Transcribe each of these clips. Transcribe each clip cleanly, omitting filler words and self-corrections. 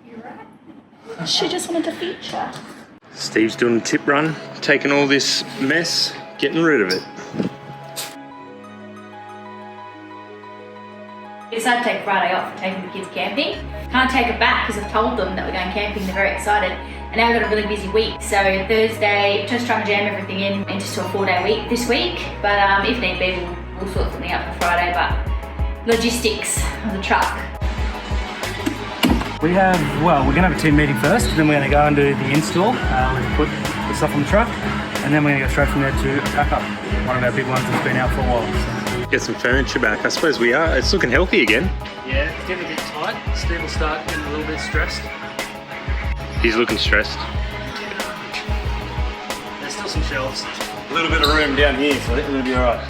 You're right. She just wanted to feature. Steve's doing a tip run, taking all this mess, getting rid of it. We decided to take Friday off for taking the kids camping. Can't take it back because I've told them that we're going camping, they're very excited. And now we've got a really busy week. So Thursday, just trying to jam everything in just to a 4-day week this week. But if need be, we'll sort something out for Friday. But logistics of the truck. We're going to have a team meeting first, then we're going to go and do the install. We'll put the stuff on the truck, and then we're going to go straight from there to a pack-up. One of our big ones that's been out for a while. So. Get some furniture back. I suppose we are. It's looking healthy again. Yeah, it's getting a bit tight. Steve will start getting a little bit stressed. He's looking stressed. There's still some shelves. A little bit of room down here, so I think we're going to be alright.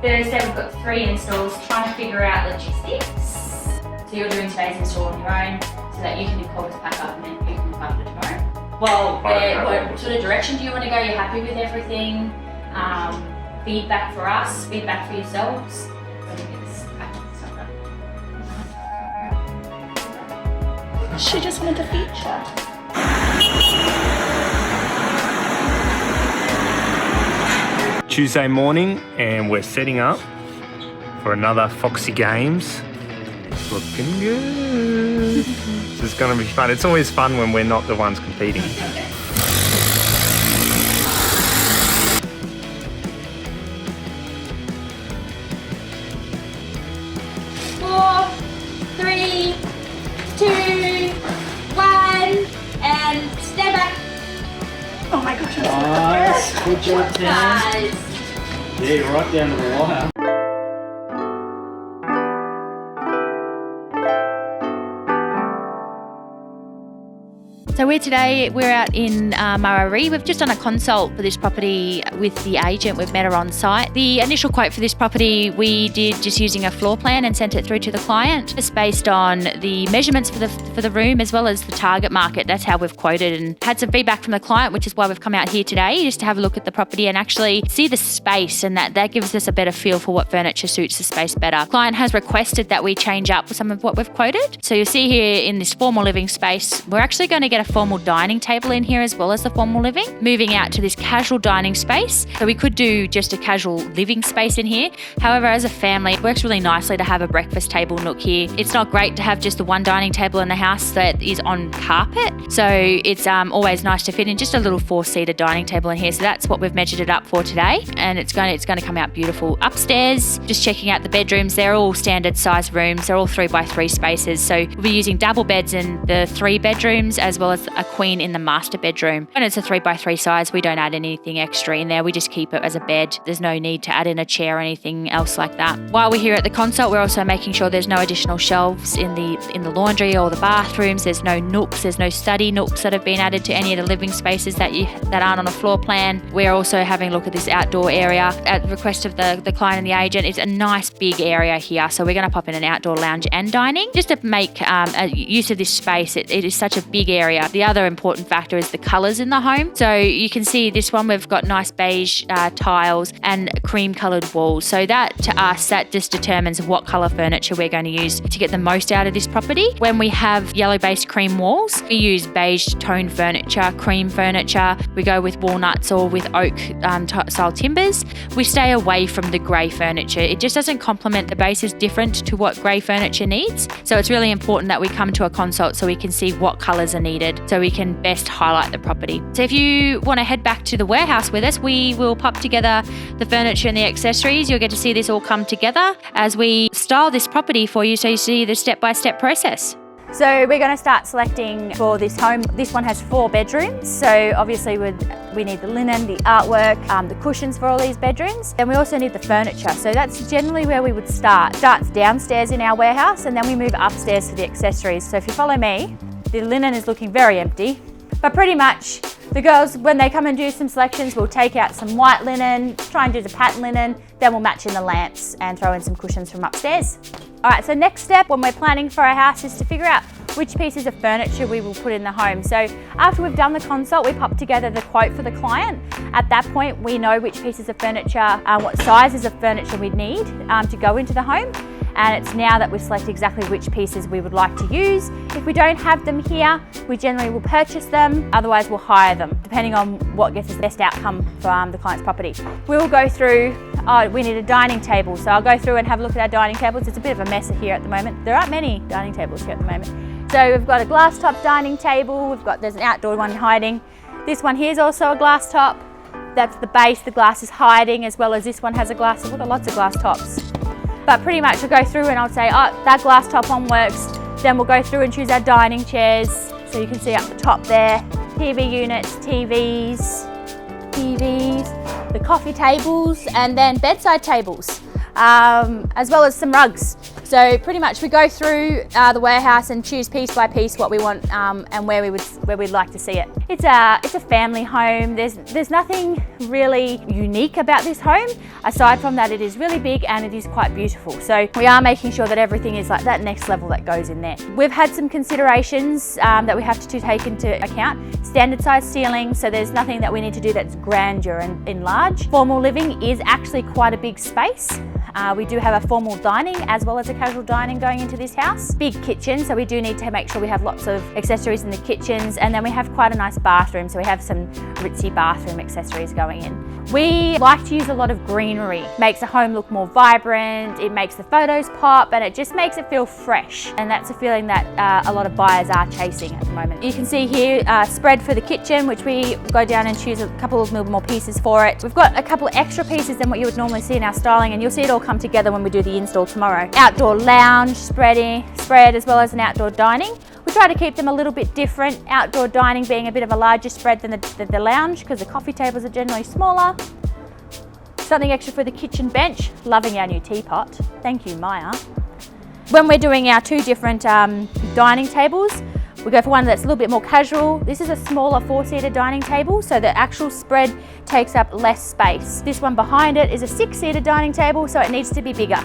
Thursday we've got 3 installs, trying to figure out logistics. So you're doing today's install on your own, so that you can do Cobb's pack up and then you can look after tomorrow. Well, what sort of direction do you want to go? You're happy with everything? Feedback for us, feedback for yourselves. I think it's She just wanted to feature. Tuesday morning, and we're setting up for another Foxy Games. Looking good. This is going to be fun. It's always fun when we're not the ones competing. Okay. 4, 3, 2, 1, and step back. Oh my gosh, Nice. Good job, Tim. Nice. Yeah, you're right down to the wire. So we're out in Murray. We've just done a consult for this property with the agent. We've met her on site. The initial quote for this property we did just using a floor plan and sent it through to the client. Just based on the measurements for the room as well as the target market. That's how we've quoted, and had some feedback from the client, which is why we've come out here today just to have a look at the property and actually see the space, and that gives us a better feel for what furniture suits the space better. The client has requested that we change up some of what we've quoted. So you'll see here in this formal living space, we're actually going to get a formal dining table in here as well as the formal living. Moving out to this casual dining space. So we could do just a casual living space in here. However, as a family, it works really nicely to have a breakfast table nook here. It's not great to have just the one dining table in the house that is on carpet. So it's always nice to fit in just a little 4-seater dining table in here. So that's what we've measured it up for today. And it's going to come out beautiful. Upstairs, just checking out the bedrooms. They're all standard size rooms. They're all 3x3 spaces. So we'll be using double beds in the 3 bedrooms as well as a queen in the master bedroom. When it's a 3x3 size, we don't add anything extra in there. We just keep it as a bed. There's no need to add in a chair or anything else like that. While we're here at the consult, we're also making sure there's no additional shelves in the laundry or the bathrooms. There's no nooks. There's no study nooks that have been added to any of the living spaces that aren't on a floor plan. We're also having a look at this outdoor area at the request of the client and the agent. It's a nice big area here, so we're going to pop in an outdoor lounge and dining just to make use of this space. It is such a big area. The other important factor is the colours in the home. So you can see this one, we've got nice beige tiles and cream coloured walls. So that to us, that just determines what colour furniture we're going to use to get the most out of this property. When we have yellow based cream walls, we use beige tone furniture, cream furniture. We go with walnuts or with oak style timbers. We stay away from the grey furniture. It just doesn't complement. The base is different to what grey furniture needs. So it's really important that we come to a consult so we can see what colours are needed, so we can best highlight the property. So if you want to head back to the warehouse with us, we will pop together the furniture and the accessories. You'll get to see this all come together as we style this property for you, so you see the step-by-step process. So we're going to start selecting for this home. This one has 4 bedrooms, so obviously we need the linen, the artwork, the cushions for all these bedrooms. And we also need the furniture, so that's generally where we would start. Starts downstairs in our warehouse, and then we move upstairs for the accessories. So if you follow me, the linen is looking very empty, but pretty much the girls, when they come and do some selections, we'll take out some white linen, try and do the pattern linen, then we'll match in the lamps and throw in some cushions from upstairs. All right, so next step when we're planning for our house is to figure out which pieces of furniture we will put in the home. So after we've done the consult, we pop together the quote for the client. At that point, we know which pieces of furniture, what sizes of furniture we need to go into the home. and it's now that we select exactly which pieces we would like to use. If we don't have them here, we generally will purchase them, otherwise we'll hire them, depending on what gets us the best outcome from the client's property. We will go through, we need a dining table, so I'll go through and have a look at our dining tables. It's a bit of a mess here at the moment. There aren't many dining tables here at the moment. So we've got a glass top dining table, there's an outdoor one hiding. This one here is also a glass top. That's the base, the glass is hiding, as well as this one has a glass. We've got lots of glass tops. But pretty much we'll go through and I'll say, oh, that glass top one works. Then we'll go through and choose our dining chairs. So you can see up the top there, TV units, TVs, the coffee tables, and then bedside tables, as well as some rugs. So pretty much we go through the warehouse and choose piece by piece what we want and where we'd like to see it. It's a family home. There's nothing really unique about this home, aside from that it is really big and it is quite beautiful. So we are making sure that everything is like that next level that goes in there. We've had some considerations that we have to take into account. Standard size ceiling, so there's nothing that we need to do that's grandeur and large. Formal living is actually quite a big space. We do have a formal dining as well as a casual dining going into this house. Big kitchen, so we do need to make sure we have lots of accessories in the kitchens, and then we have quite a nice bathroom, so we have some ritzy bathroom accessories going in. We like to use a lot of greenery. Makes the home look more vibrant, it makes the photos pop, and it just makes it feel fresh. And that's a feeling that a lot of buyers are chasing at the moment. You can see here spread for the kitchen, which we go down and choose a couple of more pieces for it. We've got a couple of extra pieces than what you would normally see in our styling, and you'll see it all come together when we do the install tomorrow. Outdoor lounge spread as well as an outdoor dining. We try to keep them a little bit different, outdoor dining being a bit of a larger spread than the lounge, because the coffee tables are generally smaller. Something extra for the kitchen bench. Loving our new teapot. Thank you, Maya. When we're doing our two different dining tables, we go for one that's a little bit more casual. This is a smaller 4-seater dining table, so the actual spread takes up less space. This one behind it is a 6-seater dining table, so it needs to be bigger.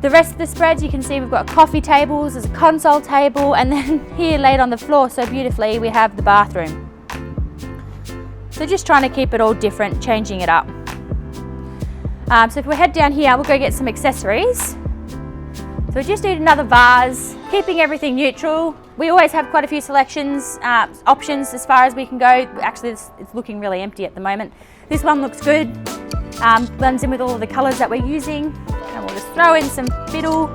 The rest of the spreads, you can see we've got coffee tables, there's a console table, and then here laid on the floor so beautifully, we have the bathroom. So just trying to keep it all different, changing it up. So if we head down here, we'll go get some accessories. So we just need another vase, keeping everything neutral. We always have quite a few selections, options as far as we can go. Actually, it's looking really empty at the moment. This one looks good, blends in with all of the colours that we're using. And we'll just throw in some fiddle,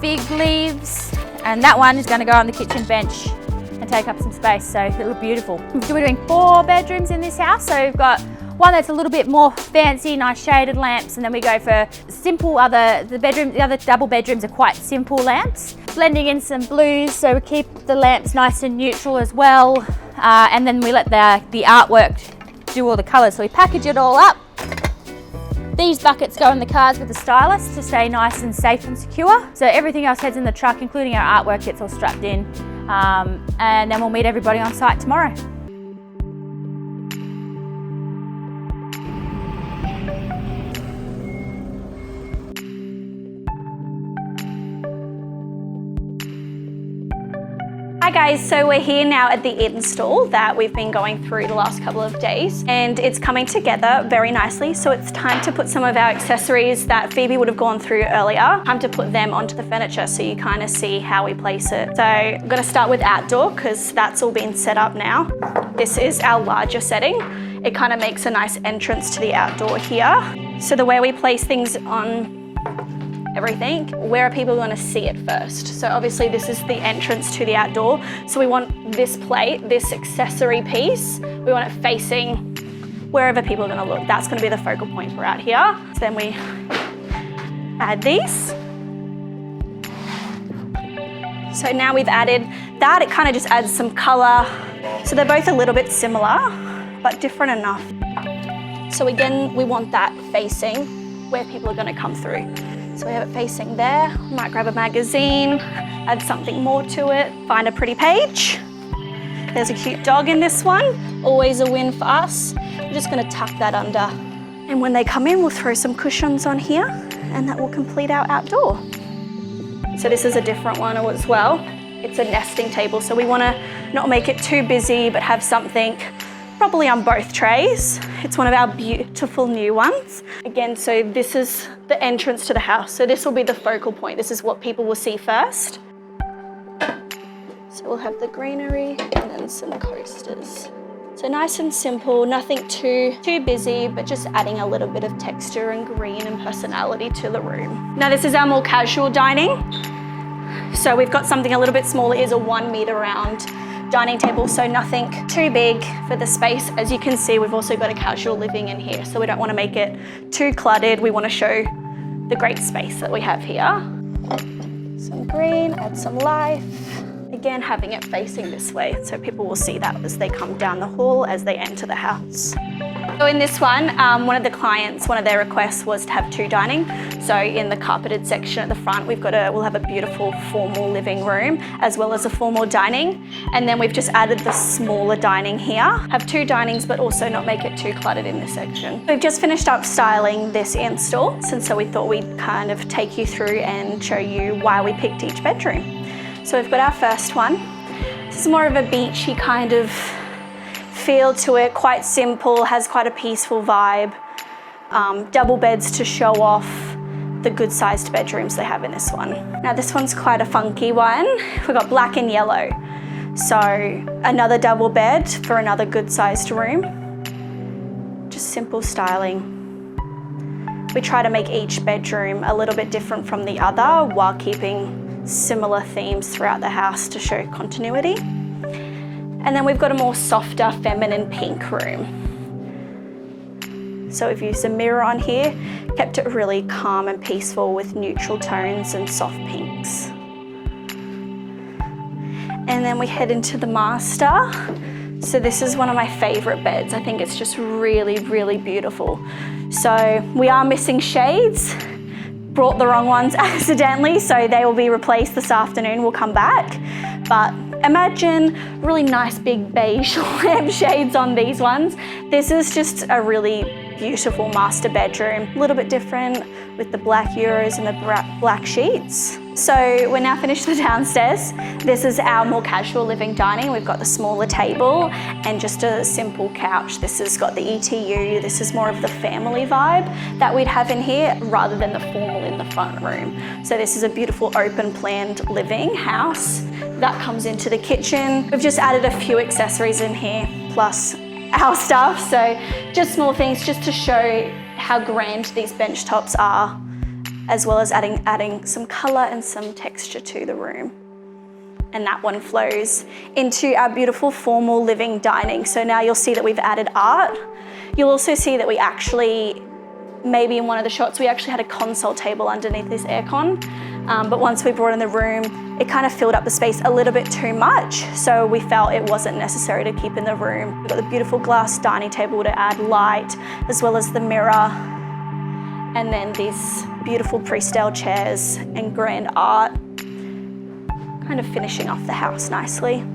fig leaves, and that one is going to go on the kitchen bench and take up some space, so it'll look beautiful. We're doing 4 bedrooms in this house, so we've got one that's a little bit more fancy, nice shaded lamps, and then we go for simple the other double bedrooms are quite simple lamps. Blending in some blues, so we keep the lamps nice and neutral as well, and then we let the artwork do all the colours, so we package it all up. These buckets go in the cars with the stylus to stay nice and safe and secure. So everything else heads in the truck, including our artwork, gets all strapped in. And then we'll meet everybody on site tomorrow. Hi guys, so we're here now at the install that we've been going through the last couple of days, and it's coming together very nicely. So it's time to put some of our accessories that Phoebe would have gone through earlier, time to put them onto the furniture so you kind of see how we place it. So I'm going to start with outdoor because that's all been set up now. This is our larger setting. It kind of makes a nice entrance to the outdoor here. So the way we place things on everything, where are people going to see it first? So obviously this is the entrance to the outdoor. So we want this plate, this accessory piece, we want it facing wherever people are going to look. That's going to be the focal point for out here. So then we add these. So now we've added that, it kind of just adds some color. So they're both a little bit similar, but different enough. So again, we want that facing where people are going to come through. So we have it facing there. Might grab a magazine, add something more to it, find a pretty page. There's a cute dog in this one. Always a win for us. We're just going to tuck that under. And when they come in, we'll throw some cushions on here, and that will complete our outdoor. So this is a different one as well. It's a nesting table, so we want to not make it too busy, but have something properly on both trays. It's one of our beautiful new ones. Again, so this is the entrance to the house. So this will be the focal point. This is what people will see first. So we'll have the greenery and then some coasters. So nice and simple, nothing too busy, but just adding a little bit of texture and green and personality to the room. Now this is our more casual dining. So we've got something a little bit smaller. It is a 1 meter round dining table, so nothing too big for the space. As you can see, we've also got a casual living in here, so we don't want to make it too cluttered. We want to show the great space that we have here. Some green, add some life. Again, having it facing this way, so people will see that as they come down the hall, as they enter the house. So in this one of the clients, one of their requests was to have 2 dining. So in the carpeted section at the front, we'll have a beautiful formal living room as well as a formal dining. And then we've just added the smaller dining here. Have 2 dinings, but also not make it too cluttered in this section. We've just finished up styling this install, and so we thought we'd kind of take you through and show you why we picked each bedroom. So we've got our first one. This is more of a beachy kind of feel to it, quite simple, has quite a peaceful vibe. Double beds to show off the good sized bedrooms they have in this one. Now this one's quite a funky one. We've got black and yellow. So another double bed for another good sized room. Just simple styling. We try to make each bedroom a little bit different from the other while keeping similar themes throughout the house to show continuity. And then we've got a more softer feminine pink room. So we've used a mirror on here, kept it really calm and peaceful with neutral tones and soft pinks. And then we head into the master. So this is one of my favorite beds. I think it's just really, really beautiful. So we are missing shades. Brought the wrong ones accidentally, so they will be replaced this afternoon. We'll come back. But imagine really nice big beige lampshades on these ones. This is just a really beautiful master bedroom. A little bit different with the black Euros and the black sheets. So we're now finished the downstairs. This is our more casual living dining. We've got the smaller table and just a simple couch. This has got the ETU. This is more of the family vibe that we'd have in here rather than the formal in the front room. So this is a beautiful open planned living house that comes into the kitchen. We've just added a few accessories in here plus our stuff. So just small things just to show how grand these bench tops are, as well as adding some colour and some texture to the room. And that one flows into our beautiful formal living dining. So now you'll see that we've added art. You'll also see that we actually, maybe in one of the shots, we actually had a console table underneath this aircon. But once we brought in the room, it kind of filled up the space a little bit too much. So we felt it wasn't necessary to keep in the room. We've got the beautiful glass dining table to add light, as well as the mirror. And then these beautiful pre-style chairs and grand art, kind of finishing off the house nicely.